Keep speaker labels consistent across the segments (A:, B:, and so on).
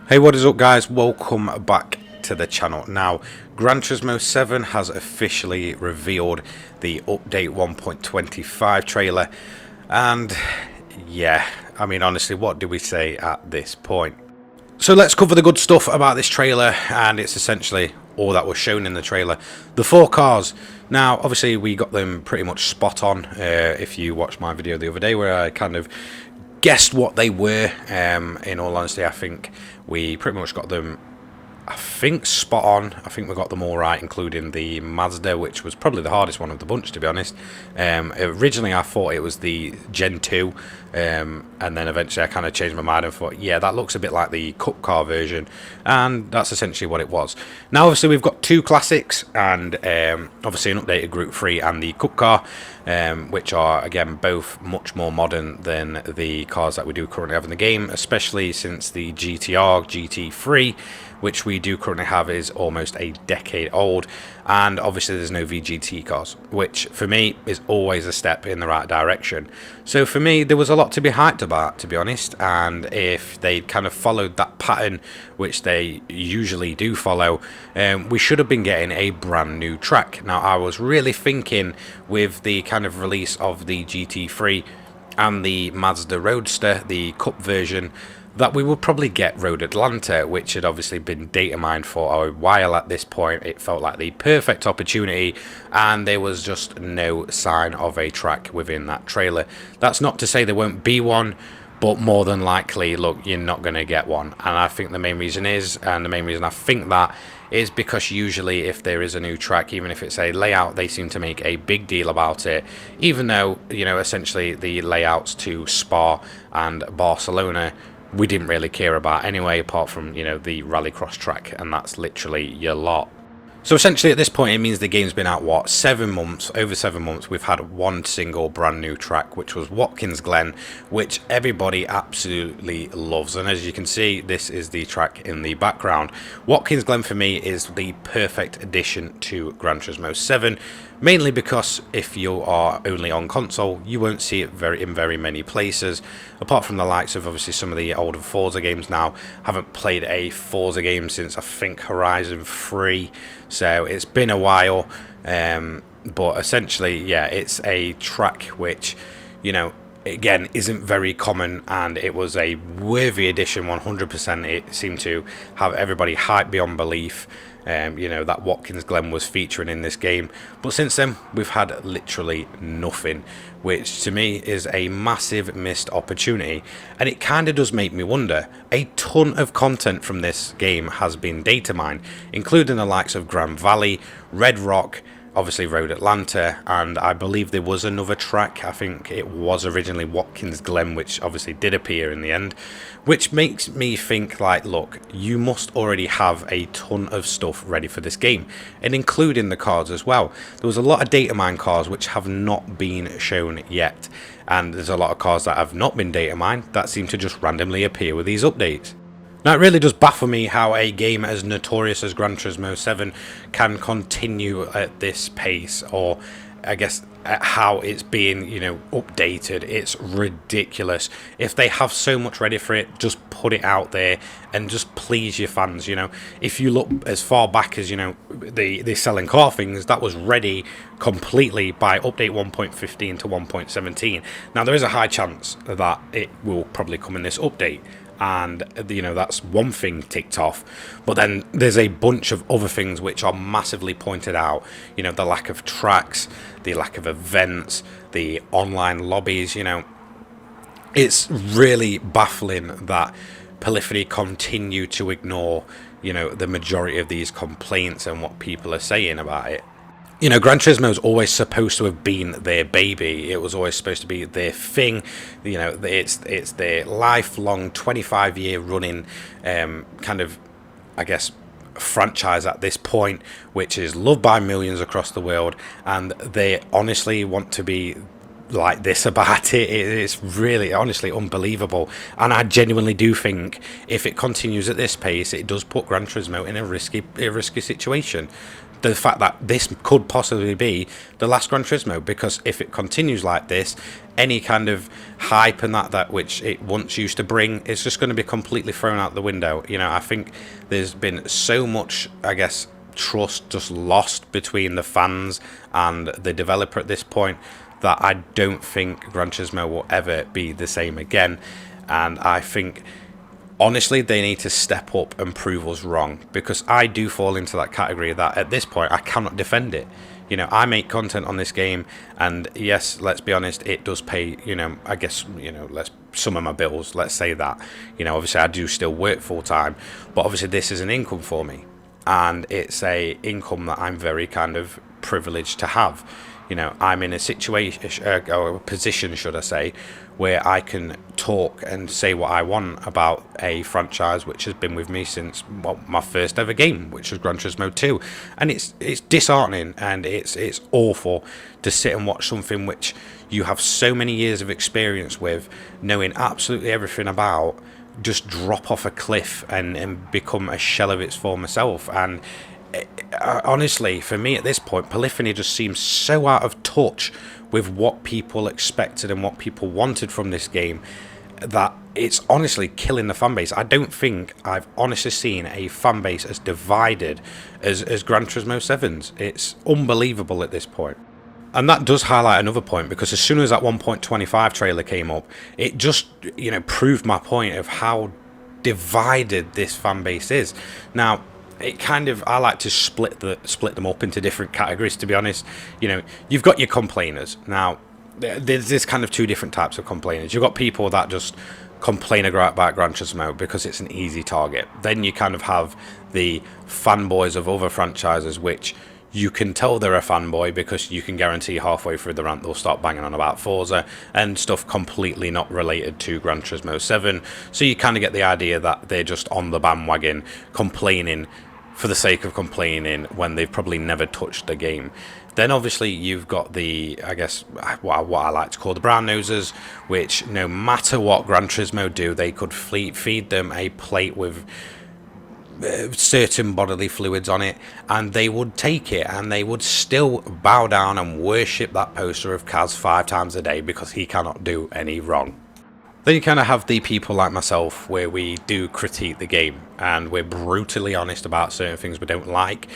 A: Hey, what is up guys? Welcome back to the channel. Now, Gran Turismo 7 has officially revealed the update 1.25 trailer, and yeah, I mean honestly, what do we say at this point? So let's cover the good stuff about this trailer, and it's essentially all that was shown in the trailer. The four cars. Now, obviously, we got them pretty much spot on. If you watched my video the other day where I kind of guessed what they were, in all honesty, I think we pretty much got them, I think, spot on. I think we got them all right, including the Mazda, which was probably the hardest one of the bunch, to be honest. Originally, I thought it was the Gen 2, and then eventually I kind of changed my mind and thought, yeah, that looks a bit like the Cup car version, and that's essentially what it was. Now, obviously, we've got two classics, and obviously an updated Group 3 and the Cup car, which are, again, both much more modern than the cars that we do currently have in the game, especially since the GTR GT3, which we do currently have, is almost a decade old, and obviously there's no VGT cars, which for me is always a step in the right direction. So for me, there was a lot to be hyped about, to be honest, and if they kind of followed that pattern, which they usually do follow, we should have been getting a brand new track. Now, I was really thinking with the kind of release of the GT3 and the Mazda Roadster, the Cup version, that we would probably get Road Atlanta, which had obviously been data mined for a while at this point. It felt like the perfect opportunity, and there was just no sign of a track within that trailer. That's not to say there won't be one, but more than likely, look, you're not going to get one. And I think the main reason is, and the main reason I think that, is because usually if there is a new track, even if it's a layout, they seem to make a big deal about it, even though, you know, essentially the layouts to Spa and Barcelona we didn't really care about anyway, apart from, you know, the rallycross track, and that's literally your lot. So essentially at this point it means the game's been out, what, 7 months, over 7 months. We've had one single brand new track, which was Watkins Glen, which everybody absolutely loves, and as you can see, this is the track in the background. Watkins Glen for me is the perfect addition to Gran Turismo 7, mainly because if you are only on console, you won't see it in very many places, apart from the likes of obviously some of the older Forza games. Now, I haven't played a Forza game since I think Horizon 3, so it's been a while, but essentially, yeah, it's a track which, you know, again, isn't very common, and it was a worthy addition. 100%. It seemed to have everybody hyped beyond belief. You know, that Watkins Glen was featuring in this game, but since then we've had literally nothing, which to me is a massive missed opportunity. And it kind of does make me wonder, a ton of content from this game has been data mined, including the likes of Grand Valley, Red Rock, obviously Road Atlanta, and I believe there was another track. I think it was originally Watkins Glen, which obviously did appear in the end, which makes me think, like, look, you must already have a ton of stuff ready for this game, and including the cars as well. There was a lot of data mine cars which have not been shown yet, and there's a lot of cars that have not been data mined that seem to just randomly appear with these updates. Now, it really does baffle me how a game as notorious as Gran Turismo 7 can continue at this pace, or I guess at how it's being, you know, updated. It's ridiculous. If they have so much ready for it, just put it out there and just please your fans. You know, if you look as far back as, you know, the selling car things, that was ready completely by update 1.15 to 1.17. Now, there is a high chance that it will probably come in this update, and, you know, that's one thing ticked off, but then there's a bunch of other things which are massively pointed out. You know, the lack of tracks, the lack of events, the online lobbies. You know, it's really baffling that Polyphony continue to ignore, you know, the majority of these complaints and what people are saying about it. You know, Gran Turismo is always supposed to have been their baby. It was always supposed to be their thing. You know, it's their lifelong 25-year running kind of, I guess, franchise at this point, which is loved by millions across the world, and they honestly want to be like this about it. It's really, honestly, unbelievable. And I genuinely do think if it continues at this pace, it does put Gran Turismo in a risky situation. The fact that this could possibly be the last Gran Turismo, because if it continues like this, any kind of hype and that which it once used to bring is just going to be completely thrown out the window. You know, I think there's been so much, I guess, trust just lost between the fans and the developer at this point, that I don't think Gran Turismo will ever be the same again. And I think, honestly, they need to step up and prove us wrong, because I do fall into that category that at this point I cannot defend it. You know, I make content on this game, and yes, let's be honest, it does pay, you know, I guess, you know, some of my bills, let's say that. You know, obviously I do still work full time, but obviously this is an income for me, and it's a income that I'm very kind of privileged to have. You know, I'm in a situation, or a position, should I say, where I can talk and say what I want about a franchise which has been with me since, well, my first ever game, which was Gran Turismo 2. And it's disheartening, and it's awful to sit and watch something which you have so many years of experience with, knowing absolutely everything about, just drop off a cliff and become a shell of its former self. And honestly, for me at this point, Polyphony just seems so out of touch with what people expected and what people wanted from this game, that it's honestly killing the fan base. I don't think I've honestly seen a fan base as divided as Gran Turismo 7's. It's unbelievable at this point. And that does highlight another point, because as soon as that 1.25 trailer came up, it just, you know, proved my point of how divided this fan base is. Now, it kind of, I like to split them up into different categories, to be honest. You know, you've got your complainers. Now, there's this kind of two different types of complainers. You've got people that just complain about Gran Turismo because it's an easy target. Then you kind of have the fanboys of other franchises, which you can tell they're a fanboy because you can guarantee halfway through the rant they'll start banging on about Forza and stuff completely not related to Gran Turismo 7. So you kind of get the idea that they're just on the bandwagon complaining for the sake of complaining when they've probably never touched the game. Then obviously you've got the, I guess, what I like to call the brown nosers, which no matter what Gran Turismo do, they could feed them a plate with certain bodily fluids on it, and they would take it, and they would still bow down and worship that poster of Kaz 5 times a day because he cannot do any wrong. Then you kind of have the people like myself, where we do critique the game and we're brutally honest about certain things we don't like.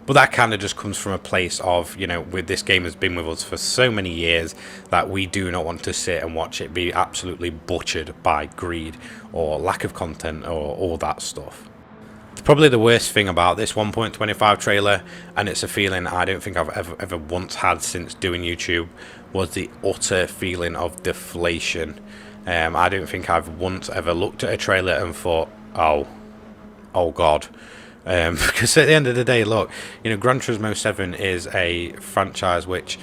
A: But that kind of just comes from a place of, you know, with this game has been with us for so many years that we do not want to sit and watch it be absolutely butchered by greed or lack of content or all that stuff. Probably the worst thing about this 1.25 trailer, and it's a feeling I don't think I've ever once had since doing YouTube, was the utter feeling of deflation. I don't think I've once ever looked at a trailer and thought, oh god. Because at the end of the day, look, you know, Gran Turismo 7 is a franchise which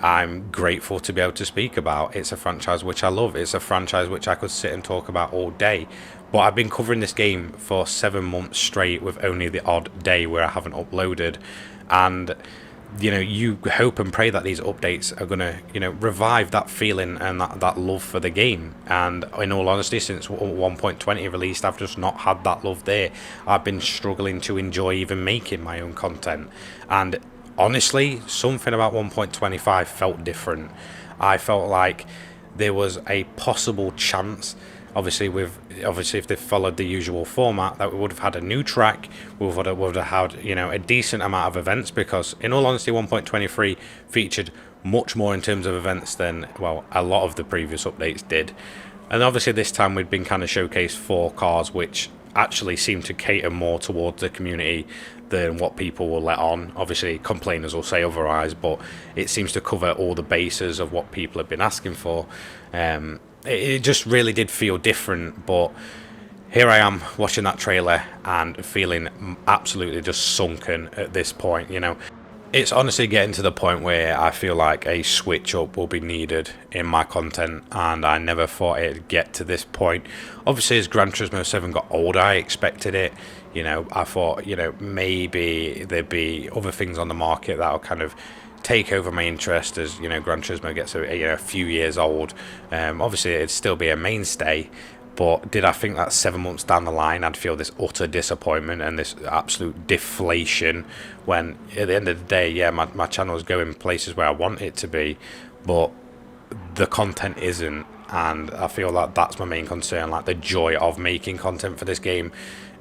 A: I'm grateful to be able to speak about. It's a franchise which I love. It's a franchise which I could sit and talk about all day. But I've been covering this game for 7 months straight with only the odd day where I haven't uploaded. And, you know, you hope and pray that these updates are going to, you know, revive that feeling and that love for the game. And in all honesty, since 1.20 released, I've just not had that love there. I've been struggling to enjoy even making my own content. And honestly, something about 1.25 felt different. I felt like there was a possible chance, obviously if they followed the usual format, that we would have had a new track, we would have had, you know, a decent amount of events, because in all honesty 1.23 featured much more in terms of events than, well, a lot of the previous updates did. And obviously this time we'd been kind of showcased 4 cars which actually seemed to cater more towards the community than what people will let on. Obviously complainers will say otherwise, but it seems to cover all the bases of what people have been asking for. It just really did feel different. But here I am watching that trailer and feeling absolutely just sunken at this point. You know, it's honestly getting to the point where I feel like a switch up will be needed in my content, and I never thought it'd get to this point. Obviously as Gran Turismo 7 got older, I expected it. You know, I thought, you know, maybe there'd be other things on the market that'll kind of take over my interest as, you know, Gran Turismo gets a few years old. Obviously, it'd still be a mainstay, but did I think that 7 months down the line I'd feel this utter disappointment and this absolute deflation when, at the end of the day, yeah, my channel is going places where I want it to be, but the content isn't, and I feel like that's my main concern. Like, the joy of making content for this game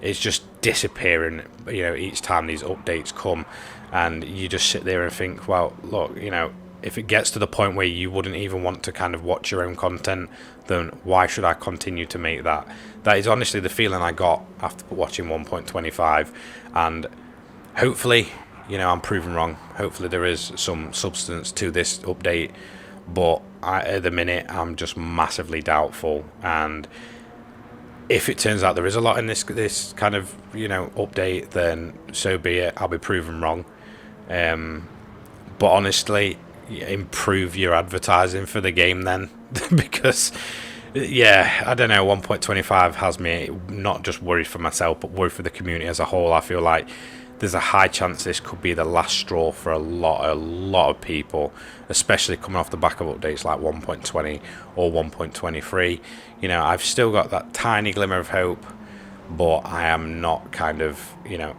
A: is just disappearing, you know, each time these updates come, and you just sit there and think, well, look, you know, if it gets to the point where you wouldn't even want to kind of watch your own content, then why should I continue to make that? That is honestly the feeling I got after watching 1.25, and hopefully, you know, I'm proven wrong. Hopefully there is some substance to this update, but at the minute I'm just massively doubtful. And if it turns out there is a lot in this kind of, you know, update, then so be it. I'll be proven wrong. But honestly, improve your advertising for the game then, because yeah, I don't know, 1.25 has me not just worried for myself but worried for the community as a whole. I feel like there's a high chance this could be the last straw for a lot of people, especially coming off the back of updates like 1.20 or 1.23. You know, I've still got that tiny glimmer of hope, but I am not kind of, you know,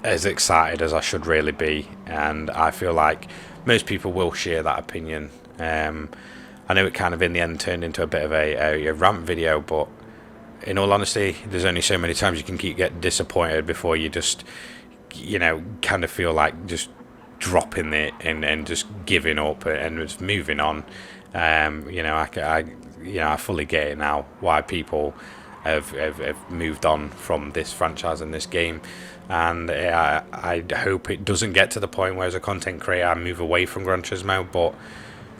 A: as excited as I should really be, and I feel like most people will share that opinion. I know it kind of in the end turned into a bit of a rant video, but in all honesty, there's only so many times you can keep getting disappointed before you just, you know, kind of feel like just dropping it and just giving up and just moving on. You know, I fully get it now why people have moved on from this franchise and this game, and I hope it doesn't get to the point where as a content creator I move away from Gran Turismo, but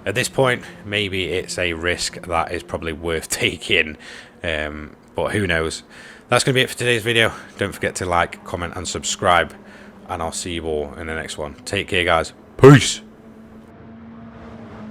A: at this point maybe it's a risk that is probably worth taking, but who knows. That's going to be it for today's video. Don't forget to like, comment and subscribe, and I'll see you all in the next one. Take care, guys. Peace.